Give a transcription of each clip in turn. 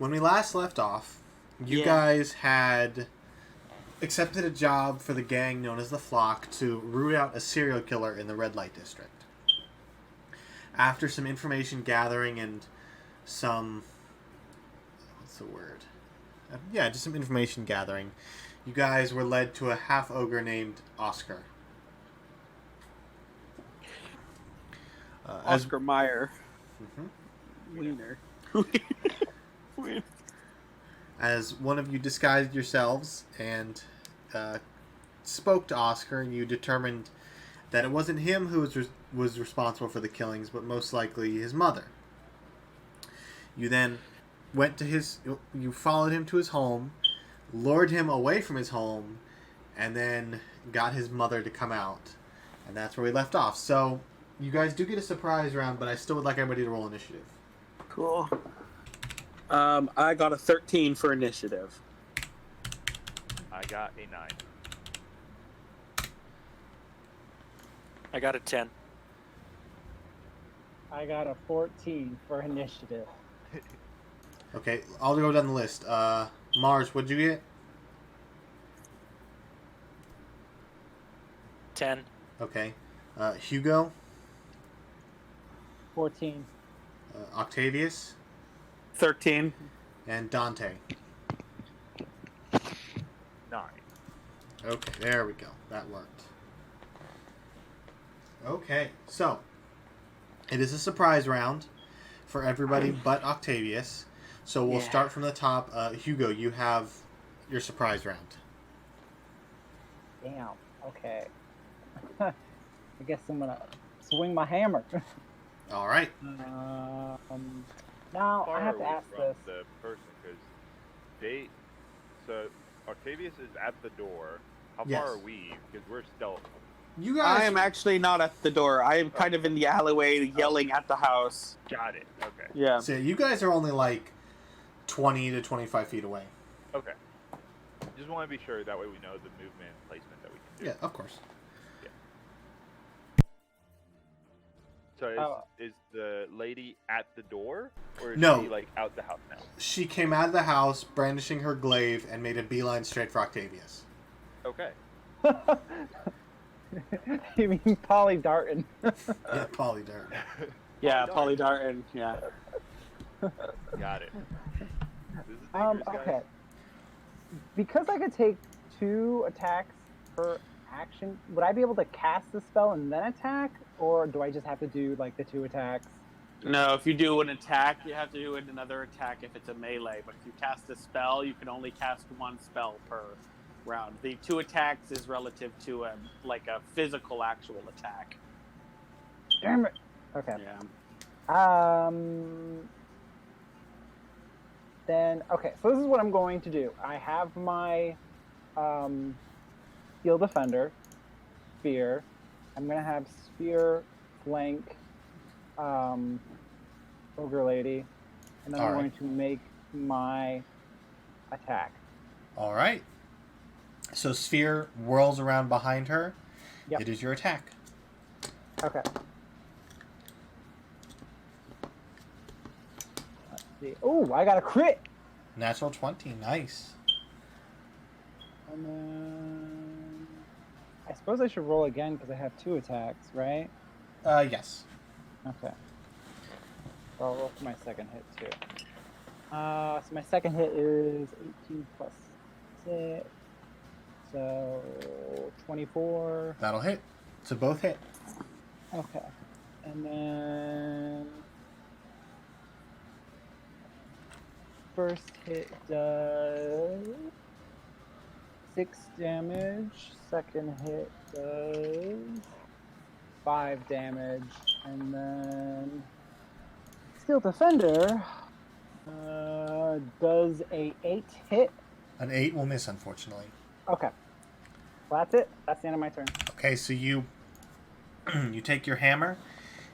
When we last left off, you guys had accepted a job for the gang known as the Flock to root out a serial killer in the red light district. After some information gathering and some... what's the word? Just some information gathering, you guys were led to a half-ogre named Oscar. Oscar Meyer. Mm-hmm. Wiener. As one of you disguised yourselves and spoke to Oscar, and you determined that it wasn't him who was responsible for the killings, but most likely his mother. You then went to you followed him to his home, lured him away from his home, and then got his mother to come out. And that's where we left off. So, you guys do get a surprise round, but I still would like everybody to roll initiative. Cool. I got a 13 for initiative. I got a 9. I got a 10. I got a 14 for initiative. Okay, I'll go down the list. Mars, what'd you get? 10. Okay. Hugo? 14. Octavius? 13. And Dante? 9. Okay, there we go. That worked. Okay, so it is a surprise round for everybody but Octavius. So we'll start from the top. Hugo, you have your surprise round. Damn. Okay. I guess I'm gonna swing my hammer. All right. Now Far I have to away ask from this. the person, so Octavius is at the door. How Yes. far are we? Because we're stealth. You guys. I am actually not at the door. I am kind of in the alleyway yelling at the house. Got it. Okay. Yeah. So you guys are only like 20 to 25 feet away. Okay. Just want to be sure that way we know the movement and placement that we can do. Yeah, of course. So is the lady at the door, or is No. she like out the house now? She came out of the house brandishing her glaive and made a beeline straight for Octavius. Okay. You mean Polly Darton? Yeah, Polly Dart. Yeah, Polly Darton. Yeah. Got it. This is dangerous, guys. Okay. Because I could take 2 attacks per action, would I be able to cast the spell and then attack, or do I just have to do like the 2 attacks? No, if you do an attack, you have to do another attack if it's a melee. But if you cast a spell, you can only cast 1 spell per round. The 2 attacks is relative to a physical actual attack. Damn it. Okay. Yeah. Then okay, so this is what I'm going to do. I have my Steel Defender, Spear. I'm gonna have Spear flank Ogre Lady, and then I'm going to make my attack. All right. So Sphere whirls around behind her. Yep. It is your attack. Okay. Let's see. Oh, I got a crit! Natural 20. Nice. And then I suppose I should roll again because I have 2 attacks, right? Yes. Okay. So I'll roll for my second hit too. So my second hit is 18 plus 6. So 24. That'll hit. So both hit. Okay. And then first hit does 6 damage. Second hit does 5 damage. And then Steel Defender does a 8 hit. An 8 will miss, unfortunately. Okay. Well, that's it. That's the end of my turn. Okay, so you take your hammer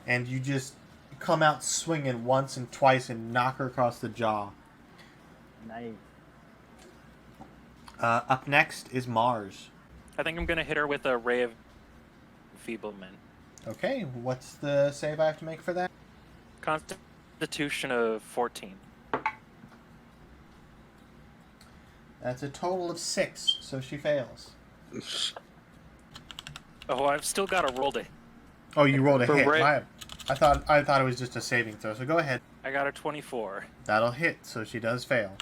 and you just come out swinging once and twice and knock her across the jaw. Nice. Up next is Mars. I think I'm going to hit her with a Ray of Enfeeblement. Okay, what's the save I have to make for that? Constitution of 14. That's a total of 6, so she fails. Oh, I've still got a roll to. Oh, you rolled a For hit. Ray- I thought it was just a saving throw. So go ahead. I got a 24. That'll hit. So she does fail.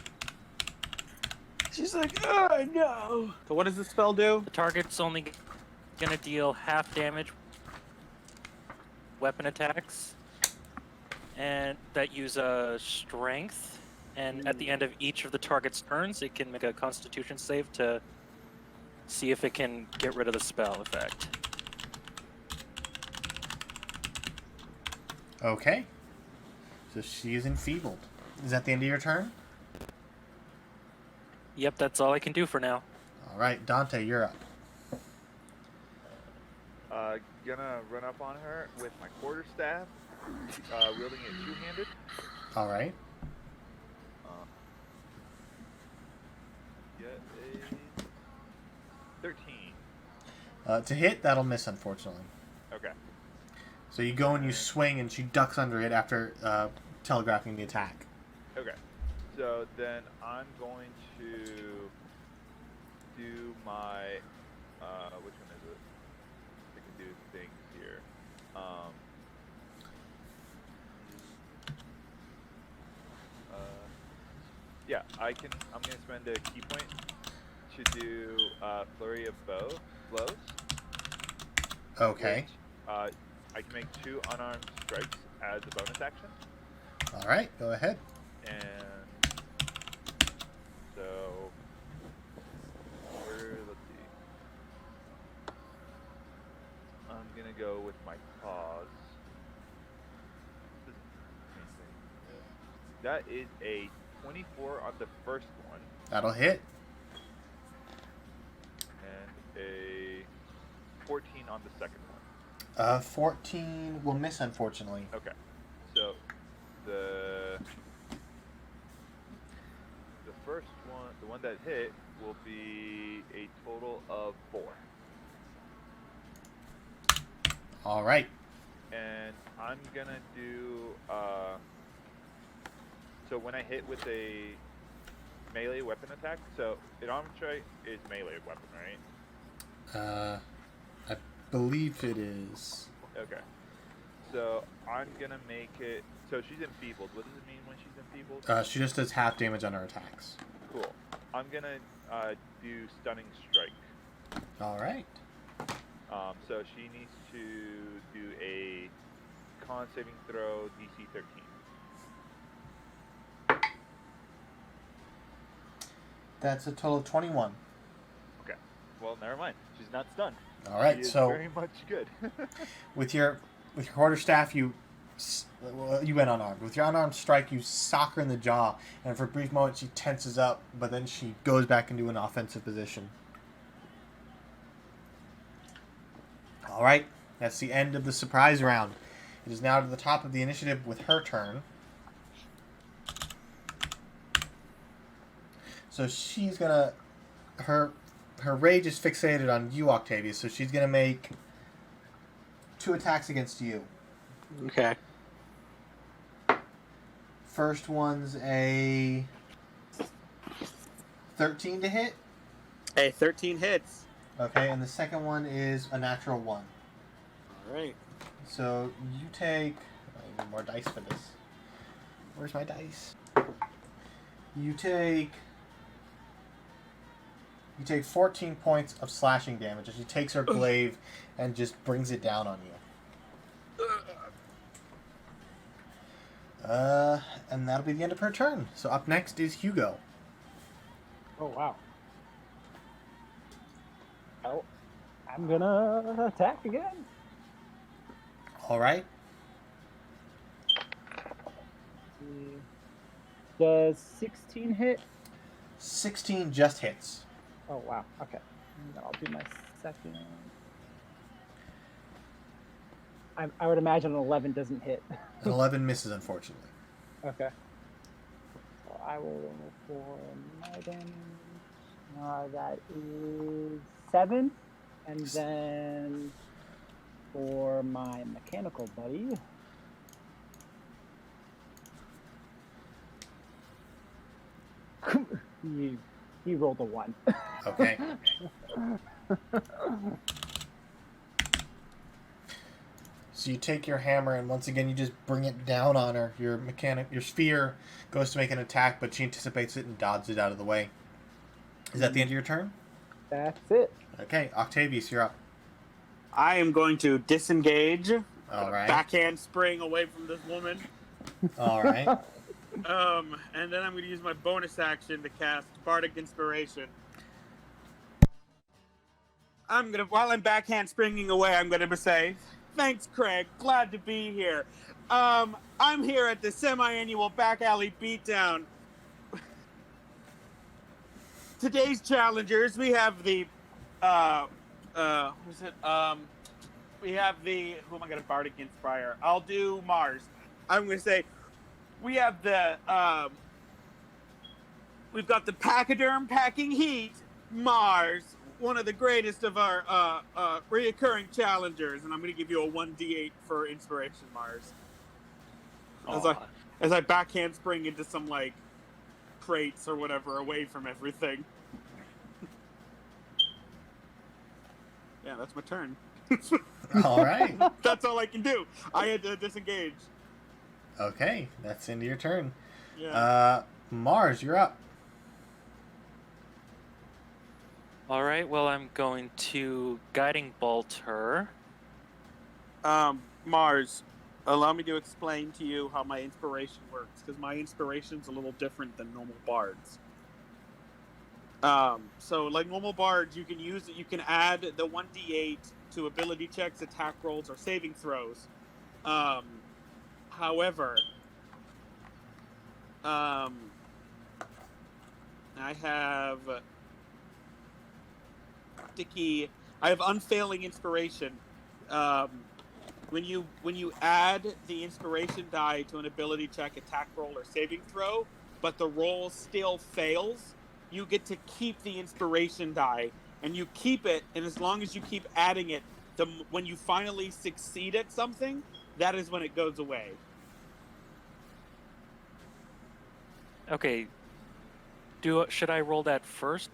She's like, oh no. So what does the spell do? The target's only gonna deal half damage weapon attacks, and that use a strength. And at the end of each of the target's turns, it can make a Constitution save to see if it can get rid of the spell effect. Okay. So she is enfeebled. Is that the end of your turn? Yep, that's all I can do for now. All right, Dante, you're up. Gonna run up on her with my quarterstaff, wielding it two-handed. All right. Get a 13. To hit, that'll miss, unfortunately. Okay. So you go and you swing, and she ducks under it after telegraphing the attack. Okay. So then I'm going to do my which one is it? I can do things here. Yeah, I'm gonna spend a key point to do flurry of blows. Okay. Which, I can make 2 unarmed strikes as a bonus action. All right, go ahead. And so, let's see. I'm gonna go with my paws. That is a 24 on the first one, That'll hit. and a 14 on the second one. 14 will miss, unfortunately. Okay. So, the first one, the one that hit, will be a total of 4. All right. And I'm gonna do so when I hit with a melee weapon attack, so an armed strike is melee weapon, right? I believe it is. Okay. So I'm gonna make it so she's enfeebled. What does it mean when she's enfeebled? She just does half damage on her attacks. Cool. I'm gonna do stunning strike. All right. So she needs to do a con saving throw DC 13. That's a total of 21. Okay. Well, never mind. She's not stunned. All right. She is So very much good. with your quarterstaff, you went unarmed. With your unarmed strike, you sock her in the jaw, and for a brief moment she tenses up, but then she goes back into an offensive position. All right. That's the end of the surprise round. It is now to the top of the initiative with her turn. So she's gonna her rage is fixated on you, Octavius. So she's gonna make 2 attacks against you. Okay. First one's a 13 to hit. Hey, 13 hits. Okay, and the second one is a natural 1. All right. So you take. I need more dice for this. Where's my dice? You take 14 points of slashing damage as she takes her glaive and just brings it down on you. And that'll be the end of her turn. So up next is Hugo. Oh, wow. Oh, I'm gonna attack again. All right. Does 16 hit? 16 just hits. Oh, wow. Okay. And then I'll do my second. I would imagine an 11 doesn't hit. An 11 misses, unfortunately. Okay. So I will roll for my damage. That is 7. And then for my mechanical buddy. He rolled a 1. Okay. So you take your hammer and once again you just bring it down on her. Your sphere goes to make an attack, but she anticipates it and dodges it out of the way. Is that the end of your turn? That's it. Okay, Octavius, you're up. I am going to disengage. All right. Backhand spring away from this woman. All right. And then I'm going to use my bonus action to cast Bardic Inspiration. While I'm backhand springing away, I'm going to say, "Thanks, Craig. Glad to be here. I'm here at the semi-annual Back Alley Beatdown. Today's challengers, we have the, we have the, who am I going to Bardic Inspire? I'll do Mars. I'm going to say, we have the, we've got the Pachyderm Packing Heat, Mars, one of the greatest of our reoccurring challengers, and I'm going to give you a 1d8 for inspiration, Mars. As I backhand spring into some, like, crates or whatever away from everything. Yeah, that's my turn. All right. That's all I can do. I had to disengage. Okay, that's into your turn. Yeah. Mars, you're up. All right. Well, I'm going to guiding bolt her. Mars, allow me to explain to you how my inspiration works, because my inspiration's a little different than normal bards. So like normal bards, you can add the 1d8 to ability checks, attack rolls, or saving throws. However, I have unfailing inspiration. When you add the inspiration die to an ability check, attack roll, or saving throw, but the roll still fails, you get to keep the inspiration die, and you keep it, and as long as you keep adding it, when you finally succeed at something, that is when it goes away. Okay. Should I roll that first?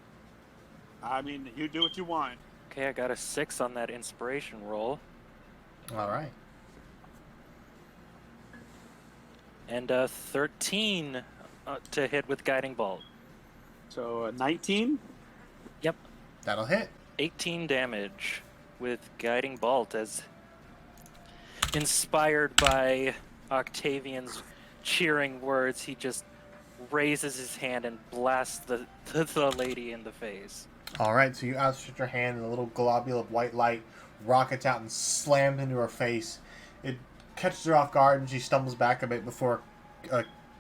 I mean, you do what you want. Okay, I got a 6 on that inspiration roll. All right. And 13 to hit with guiding bolt. So 19? Yep. That'll hit. 18 damage with guiding bolt, as inspired by Octavian's cheering words, he just raises his hand and blasts the lady in the face. All right, so you outstretch your hand, and a little globule of white light rockets out and slams into her face. It catches her off guard, and she stumbles back a bit before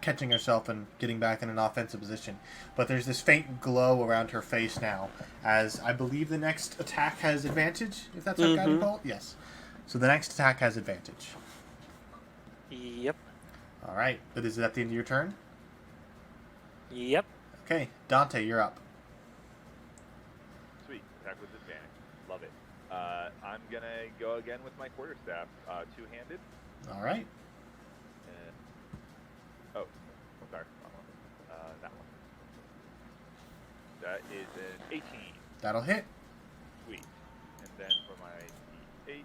catching herself and getting back in an offensive position. But there's this faint glow around her face now, as I believe the next attack has advantage, if that's how guiding bolt? Yes. So the next attack has advantage. Yep. All right, but is that the end of your turn? Yep. Okay, Dante, you're up. Sweet. Attack with advantage. Love it. I'm going to go again with my quarterstaff, two-handed. All right. Oh, sorry. Wrong one. That one. That is an 18. That'll hit. Sweet. And then for my D8,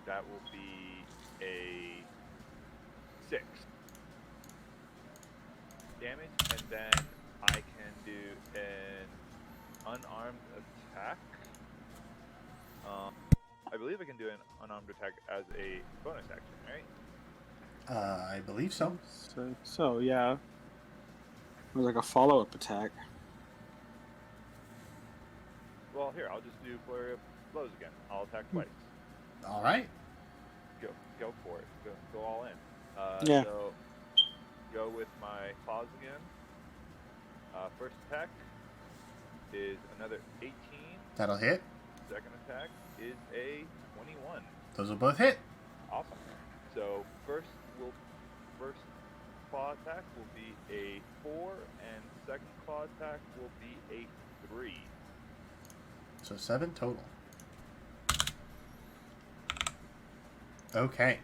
that will be a 6 damage, and then I can do an unarmed attack. I believe I can do an unarmed attack as a bonus action, right? I believe so. So yeah. It was like a follow-up attack. Well, here, I'll just do flurry of blows again. I'll attack twice. All right. Go for it. Go all in. Yeah. So go with my claws again. First attack is another 18. That'll hit. Second attack is a 21. Those will both hit. Awesome. So first claw attack will be a 4, and second claw attack will be a 3. So 7 total. Okay.